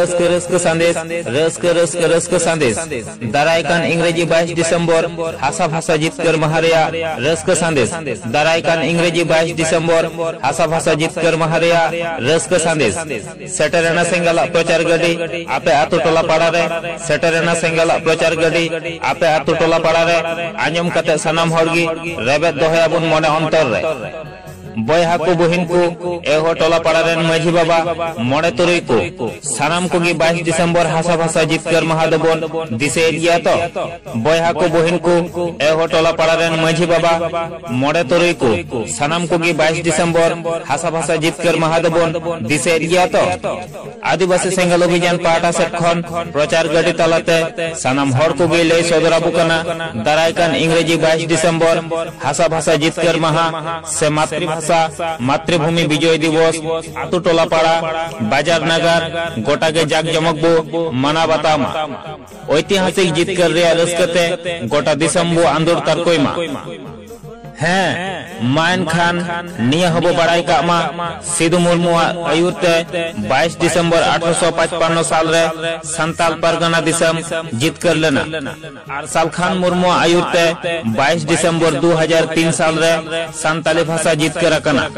Rusk संदेश rusk संदेश दारायकान इंग्रेजी 22 December हासा भाषा जितकर माहा रेया रस्क संदेश दारायकान इंग्रेजी 22 डिसेम्बर हासा भाषा जितकर माहा रेया रस्क संदेश सेटरेना सेंगला प्रचार गडी आपे आतु टोला पाड़ा रे सेटरेना सेंगला प्रचार गडी आपे आतु टोला पाड़ा रे आंजम कते सनाम हरगी रेबेत दोहयाबुन मने अंतर रे बयहा को बहिन को एहो टोला पाड़ा रेन माझी बाबा मोड़े तुरई को सानाम को 22 डिसेम्बर हासा भाषा जितकर महादबन दिसे दिया तो बयहा को बहिन को एहो टोला पाड़ा रेन माझी बाबा मोड़े तुरई को सानाम को 22 डिसेम्बर हासा भाषा जितकर महादबन दिसे दिया तो आदिवासी सेंगल अभियान पाटा सेट खन प्रचार गडी तलाते सानाम हर को गे लई सदराबु कना दारायकान इंग्रेजी 22 डिसेम्बर हासा भाषा जितकर माहा से मातृभूमि विजय दिवस आतु टोला पाड़ा बाजार नगर गोटा के जाक जमक बो मना बतामा ऐतिहासिक जितकर रे रस्कते गोटा दिसम बो आंदोर तरकोइमा हैं मान खान निया हबो बड़ाई कामा सिद्धू मुर्मू आयुरते 22 डिसेम्बर 1855 साल रे संताल परगना दिसम जितकर लेना अरसाल खान मुर्मू आयुरते 22 डिसेम्बर 2003 साल रे संताली भाषा जितकर अकना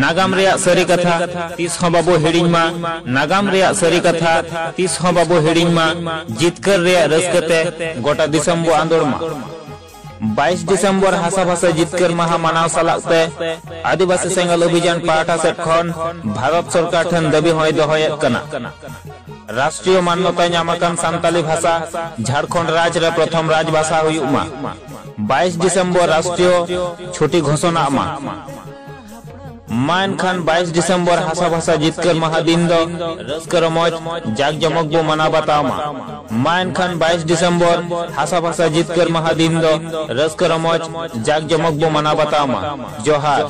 नागाम रेया सरी कथा तीस बाबू हिड़िंग मा नागाम रेया सरी कथा तीस बाबू हिड़िंग मा जितकर रेया रस्कते गोटा दिसम बो आंदोर मा 22 डिसेम्बर हासा भाषा जितकर माहा मनाव सालाते आदिवासी सेंगल अभियान पाटा सेट खन भारत सरकार ठन दाबी होय दोहयत कना राष्ट्रीय मान्यता ᱧᱟᱢᱟᱠᱟᱱ सान्ताली भाषा झारखंड राज्य रे प्रथम राजभाषा हुयुमा 22 डिसेम्बर राष्ट्रीय छुट्टी घोषणा मा मान खान 22 डिसेम्बर हासा भाषा जितकर महादिन दो रस्कर मौज जाग जमक बो मना बतामा मान खान 22 डिसेम्बर हासा भाषा जितकर महादिन दो रस्कर मौज जाग जमक बो मना बतामा जोहार।